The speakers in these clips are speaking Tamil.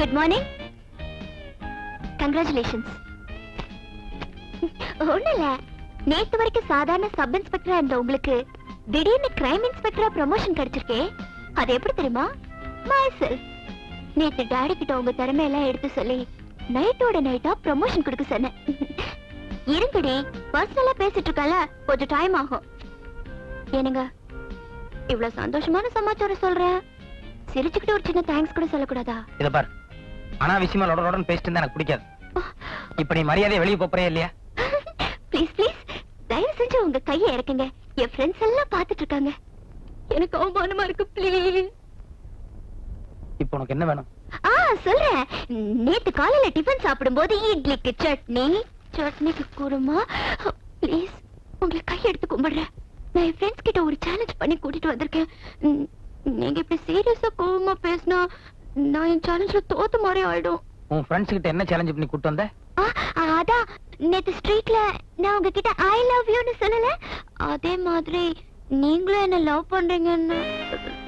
Good morning. கங்க்ராச்சுலேஷன்ஸ். ஒண்ணும் இல்ல, நேத்து வரைக்கும் சாதாரண சப் இன்ஸ்பெக்டரா இருந்த உங்களுக்கு திடீர்னு கிரைம் இன்ஸ்பெக்டரா ப்ரமோஷன் கிடைச்சிருக்கே. அது எப்படி தெரியுமா? myself. நேத்து டாடி கிட்ட உங்க திறமையெல்லாம் எடுத்து சொல்லி நைட்டோட நைட்டா ப்ரமோஷன் கொடுக்க சொன்னேன். இருங்கடி, பர்சனலா பேசிட்டு இருக்கல, கொஞ்சம் டைம் ஆகும். ஏனுங்க, இவ்வளவு சந்தோஷமான சமாச்சாரம் சொல்றேன், சிரிச்சுக்கிட்டு ஒரு சின்ன தேங்க்ஸ் கூட சொல்லக்கூடாதா? இத பார், அனாவசியமா லொடலொடன்னு பேசிட்டு இருந்தா எனக்கு பிடிக்காது. இப்ப நீ மரியாதையா வெளியே போறே இல்லையா? ப்ளீஸ் ப்ளீஸ், தயவு செஞ்சு உங்க கையை இறக்குங்க. என் ஃப்ரெண்ட்ஸ் எல்லாம் பாத்துட்டு இருக்காங்க, எனக்கு அவமானமா இருக்கு. ப்ளீஸ். இப்போ உனக்கு என்ன வேணும்? சொல்றேன். நேத்து காலையில டிஃபன் சாப்பிடும்போது இட்லிக்கு சட்னி, சட்னிக்கு குருமா. ப்ளீஸ், உங்களை கை எடுத்து கும்பிடுறேன். நான் என் ஃப்ரெண்ட்ஸ் கிட்ட ஒரு சேலஞ்ச் பண்ணி கூட்டிட்டு வந்திருக்கேன். நீங்க இப்படி சீரியஸா கோவமா பேசினா நான் என் சேலஞ்ச்ல தோத்த மாதிரி ஆயிடும். உன் ஃப்ரெண்ட்ஸ் கிட்ட என்ன சேலஞ்ச் பண்ணி கூட்டி வந்த? அதான் நேத்து ஸ்ட்ரீட்ல நான் உங்ககிட்ட ஐ லவ் யூன்னு சொல்லல, அதே மாதிரி நீங்களும் என்ன லவ் பண்றீங்கன்னு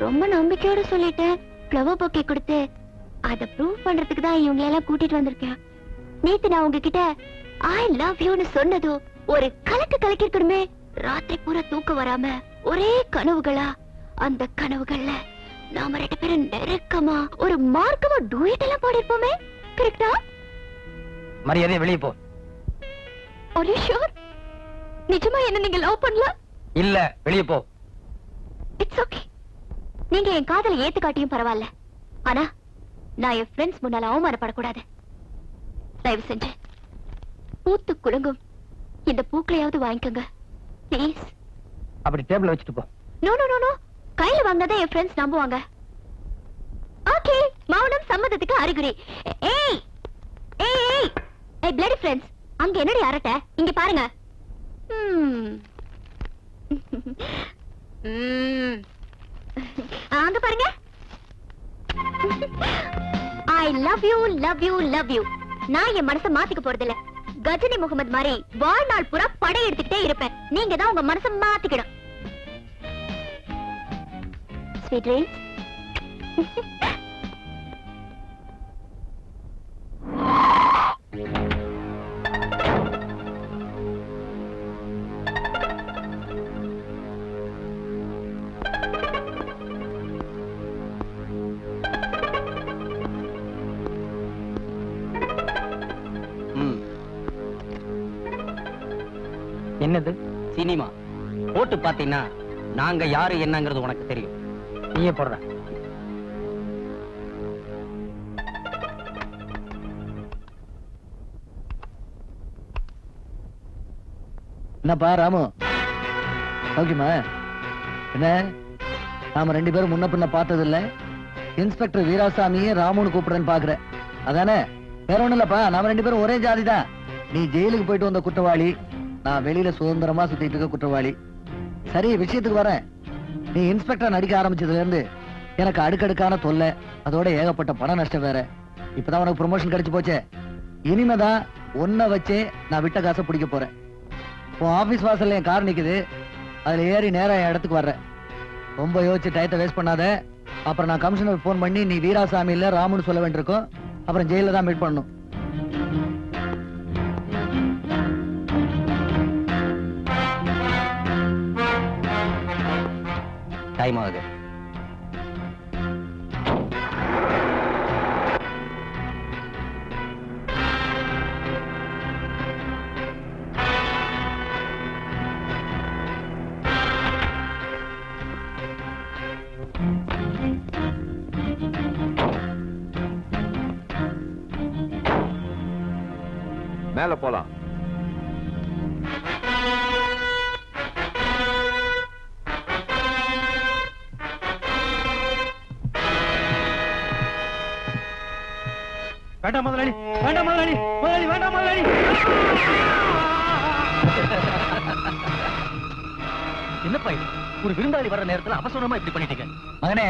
ரொம்ப நம்பிக்கையோட சொல்லிட்டேன். ஃப்ளவர் பொக்கே கொடுத்து அதை ப்ரூவ் பண்றதுக்கு தான் இவங்களை எல்லாம் கூட்டிட்டு வந்திருக்கேன். நேத்து நான் உங்ககிட்ட ஐ லவ் யூன்னு சொன்னதோ ஒரு கலக்கு இருக்கணுமே. ராத்திரி பூரா தூக்கம் வராம ஒரே கனவுகளா, அந்த கனவுகள்ல நாம ரெண்டு பேரும் நெருக்கமா ஒரு மார்க்கமா டூயட் எல்லாம் பாடிருப்போமே. கரெக்டா? மரியாதையா வெளியே போ. Are you sure? நிஜமா என்ன நீங்க லவ் பண்ணல? இல்ல, வெளியே போ. It's okay. நீங்க என் காதலை ஏத்து காட்டியும் பரவாயில்ல, ஆனா நான் என் ஃப்ரெண்ட்ஸ் முன்னால அவமானப்படக்கூடாது. தயவு செஞ்சு பூத்து குலுங்கும் இந்த பூக்களையாவது வாங்கிக்கோங்க ப்ளீஸ். அப்படி டேபிள் வச்சுட்டு போ. நோ நோ நோ நோ, கையில வாங்கினதை என் ஃப்ரெண்ட்ஸ் நம்புவாங்க. ஓகே, மௌனம் சம்மதத்துக்கு அறிகுறி. ஏய் ஏய் ஏய் ஏய் பிளடி ஃப்ரெண்ட்ஸ், அங்க என்னடி அரட்டை? இங்க பாருங்க. அங்க பாருங்க. I love you, love you, love you. நான் என் மனசை மாத்திக்க போறதில்ல. கஜினி முகமது மாதிரி வாழ்நாள் பூரா படை எடுத்துக்கிட்டே இருப்பேன். நீங்க தான் உங்க மனசை மாத்திக்கணும். Sweet dreams. என்னது? சினிமா போட்டு பாத்தீங்கன்னா நாங்க யாரு என்னங்கிறது உனக்கு தெரியும். நீயே போடுற. என்னப்பா ராமு, ஓகேமா? என்ன நாம ரெண்டு பேரும் முன்ன பின்ன பார்த்தது இல்ல? இன்ஸ்பெக்டர் வீராசாமியே ராமுன்னு கூப்பிடுறேன்னு பாக்குற, அதானே? வேற ஒண்ணும் இல்லப்பா, நாம ரெண்டு பேரும் ஒரே ஜாதி தான். நீ ஜெயிலுக்கு போயிட்டு வந்த குற்றவாளி, நான் வெளியில சுதந்திரமா சுத்திட்டு இருக்க குற்றவாளி. சரி, விஷயத்துக்கு வரேன். நீ இன்ஸ்பெக்டர் நடிக்க ஆரம்பிச்சதுல இருந்து எனக்கு அடுக்கடுக்கான தொல்லை, அதோட ஏகப்பட்ட பண நஷ்டம் வேற. இப்பதான் உனக்கு ப்ரொமோஷன் கிடைச்சு போச்சே, இனிமேதான் ஒன்ன வச்சே நான் விட்ட காசை பிடிக்க போறேன். உன் ஆபீஸ் வாசல்ல என் கார் நிக்குது, அதுல ஏறி நேரா என் இடத்துக்கு வர்றேன். ரொம்ப யோசிச்சு டயத்தை வேஸ்ட் பண்ணாத. அப்புறம் நான் கமிஷனர் போன் பண்ணி நீ வீராசாமி இல்ல ராமுன்னு சொல்ல வேண்டியிருக்கும். அப்புறம் ஜெயில தான் மீட் பண்ணணும். டைம் ஆகுது. மேல போலாம். வேண்டாம் முதலாளி, வேண்டாம் முதலாளி, முதலாளி வேண்டாம் முதலாளி. என்னப்பா இது? ஒரு விருந்தாளி வர நேரத்துல அவசரமா இப்படி பண்ணிட்டீங்க. மகனே,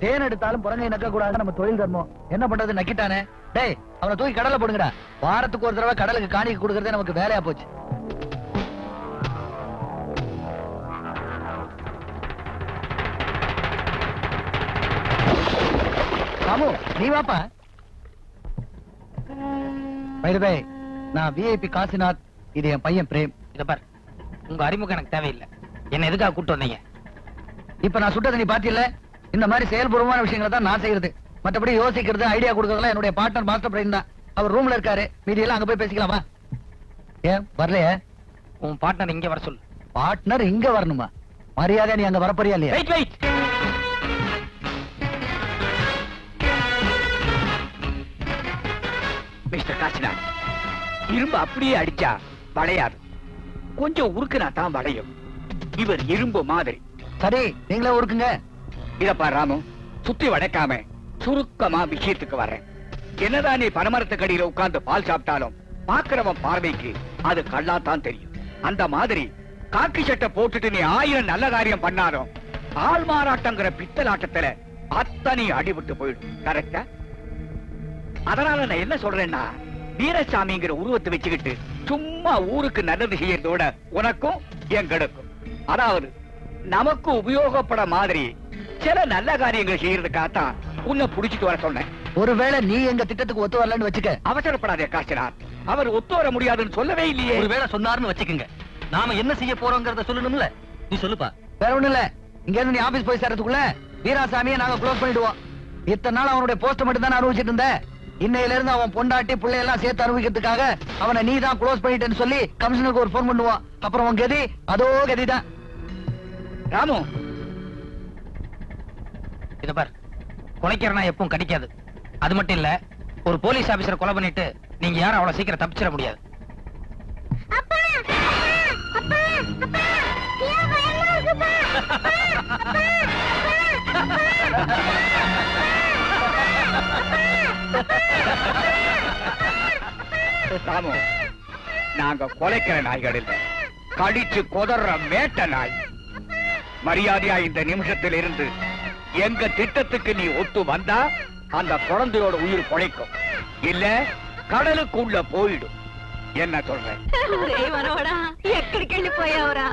தேன் எடுத்தாலும் புறங்கை நக்க கூடாது, நம்ம தொழில் தர்மம். என்ன பண்றது, நக்கிட்டானே. டேய், அவனை தூக்கி கடல்ல போடுங்கடா. வாரத்துக்கு ஒரு தடவை கடலுக்கு காணிக்கை கொடுக்கறதே நமக்கு வேலையா போச்சு. ராமு, நீ வாப்பா. பை நான் விஐபி காசிநாத், இது என் பையன் பிரேம். இத பார், உங்க அறிமுகம் எனக்கு தேவையில்லை. என்ன எதுக்காக கூட்டு வந்தீங்க? இப்ப நான் சுட்டதை நீ பாத்தியில்ல? இந்த மாதிரி செயல்பூர்வமான விஷயங்களை தான் நான் செய்யறது. மற்றபடி யோசிக்கிறது, ஐடியா கொடுக்கறதுலாம் என்னுடைய பார்ட்னர் மாஸ்டர் பிரெயின் தான். அவர் ரூம்ல இருக்காரு, மீதி எல்லாம் அங்க போய் பேசிக்கலாமா? ஏன் வரலையே? உன் பார்ட்னர் இங்க வர சொல்லு. பார்ட்னர் இங்க வரணுமா? மரியாதை நீ அங்க வரப்போறியா இல்லையா? Wait wait. மிஸ்டர் காசிநாத், இரும்பு அப்படியே அடிச்சா வளையாது, கொஞ்சம் உருக்குனா தான் வளையும். இவர் இரும்பு மாதிரி. சரி, நீங்களே ஊருக்குங்க. இத பாரு ராமு, சுத்தி வளைக்காம சுருக்கமா விஷயத்துக்கு வர்றேன். என்னதான் நீ பனமரத்துக்கடியில உட்கார்ந்து பால் சாப்பிட்டாலும் பாக்குறவன் பார்வைக்கு அது கல்லாத்தான் தெரியும். அந்த மாதிரி காக்கி சட்டை போட்டுட்டு நீ 1000 நல்ல காரியம் பண்ணாலும் ஆள் மாறாட்டங்கிற பித்தலாட்டத்துல அத்தனை அடிபட்டு போயிடும். கரெக்டா? அதனால நான் என்ன சொல்றேன்னா, வீரசாமிங்கிற உருவத்தை வச்சுக்கிட்டு சும்மா ஊருக்கு நல்லது செய்யறதோட உனக்கும் எங்களுக்கும், அதாவது நமக்கு உபயோகப்பட மாதிரி சில நல்ல காரியங்கள் செய்யறதுக்காகத்தான் உன்னை புடிச்சிட்டு வர சொன்னேன். ஒருவேளை நீ எங்க திட்டத்துக்கு ஒத்து வரலன்னு வச்சுக்க. அவசரப்படாதே காசிநாத், அவர் ஒத்து வர முடியாதுன்னு சொல்லவே இல்லையே. ஒருவேளை சொன்னாருன்னு வச்சுக்கோங்க, நாம என்ன செய்ய போறோங்கிறத சொல்லணும்ல. நீ சொல்லுப்பா. வேற ஒண்ணு இல்ல, இங்க இருந்து நீ ஆபீஸ் போய் சேர்றதுக்குள்ள வீராசாமியை நாங்க க்ளோஸ் பண்ணிடுவோம். இத்தனை நாள் அவனுடைய போஸ்ட் மட்டும் தான் அனுபவிச்சிட்டு இருந்த. இன்னையில இருந்து அவன் பொண்டாட்டி பிள்ளை எல்லாம் சேர்த்து அனுபவிக்கிறதுக்காக அவனை நீ தான் க்ளோஸ் பண்ணிட்டேன்னு சொல்லி கமிஷனருக்கு ஒரு போன் பண்ணுவான். அப்புறம் உன் கதி அதோ கதிதான். ராமு, இத பார், கொலைக்கிறனா எப்பவும் கடிக்காது. அது மட்டும் இல்ல, ஒரு போலீஸ் ஆபீசரை கொலை பண்ணிட்டு நீங்க யாரும் அவ்வளவு சீக்கிரம் தப்பிச்சிட முடியாது. அப்பா அப்பா அப்பா ஐயோ பயமா இருக்குப்பா. ராமு, நாங்க கொலைக்கிற நாய்கள் இல்ல, கடிச்சு கொதற மேட்ட நாய். மரியாதையா இந்த நிமிஷத்தில் இருந்து எங்க திட்டத்துக்கு நீ ஒத்து வந்தா அந்த குழந்தையோட உயிர் பொழைக்கும், இல்ல கடலுக்குள்ள పోయిடும். என்ன சொல்றேன்? మనవడా ఎక్కడికి వెళ్ళిపోయావురా?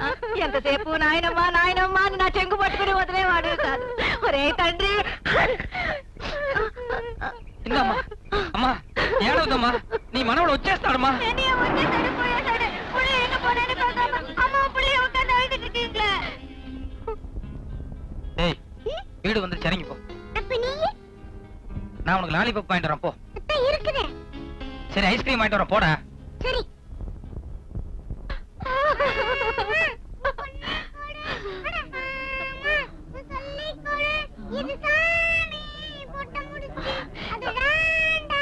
ఎంతసేపు నాయనమ్మా నాయనమ్మా అని నా చెంగు పట్టుకుని వదిలేవాడు కాదు. ఒరే తండ్రి, இந்தம்மா, அம்மா ஏழவுதம்மா, நீ மனவள వచ్చేస్తాడమ్మా. என்னைய வந்து தடுப்போயாடே. புள்ளி எங்க போறேன்னு பார்க்காம அம்மா புள்ளி உட்கார்ந்து அழுதுட்டு இருக்கீங்களே. டேய், வீடு வந்து சரிங்க போ. அப்ப நீ நான் உனக்கு லாலிபாப் வாங்கிட்டு வரேன் போ. அத்தை இருக்குதே. சரி, ஐஸ்கிரீம் வாங்கிட்டு வரேன் போடா. சரி. இது சாமி போட்ட முடிச்சு அது வேண்டா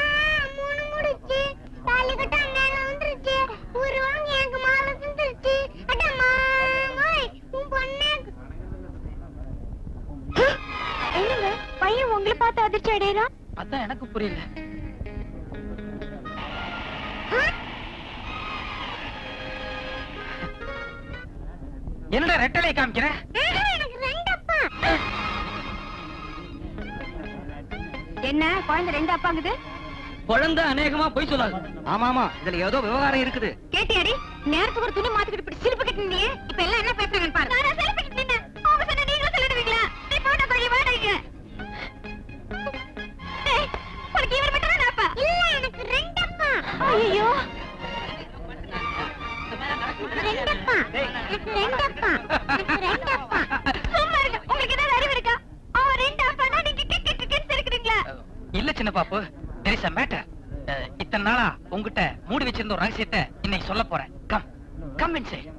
மூணு முடிச்சு தாலி கட்ட மேல வந்துருச்சு ஒரு வாங்கி எனக்கு மாலை செஞ்சிருச்சு அடம்மா ஓய் உன் பொண்ணே. என்னங்க பையன் உங்களை பார்த்து அதிர்ச்சி அடையறான்? அதான் எனக்கு புரியல. என்னடா ரெட்டலை காமிக்கிற? எனக்கு ரெண்டு அப்பா. என்ன குழந்தை ரெண்டு அப்பாங்குது? குழந்தை அநேகமா போய் சொல்லாது. ஆமாமா, இதுல ஏதோ விவகாரம் இருக்குது. கேட்டியாடி? நேரத்துக்கு ஒரு துணி மாத்திக்கிட்டு இப்படி சிரிப்பு கட்டினீங்க. இப்ப எல்லாம் என்ன பேசுறாங்கன்னு பாரு. நான் செல்ஃபி நின்னு அவங்க சொன்ன நீங்களும் சொல்லிடுவீங்களா? நீ போன பழி வாடகைங்க. உனக்கு இவர் மட்டும் தான் அப்பா? இல்ல, எனக்கு ரெண்டு அப்பா. ஐயோ, ரெண்டு அப்பா. எனக்கு ரெண்டு அப்பா. எனக்கு ரெண்டு அப்பா. சும்மா இருங்க. உங்களுக்கு ஏதாவது அறிவு இருக்கா? அவன் ரெண்டு அப்பானா நீங்க கிக்கு இருக்கிறீங்களா? இல்ல சின்ன பாப்பு, there is a matter. இத்தனை நாளா உங்ககிட்ட மூடி வச்சிருந்த ஒரு ரகசியத்தை இன்னைக்கு சொல்ல போறேன். Come come inside.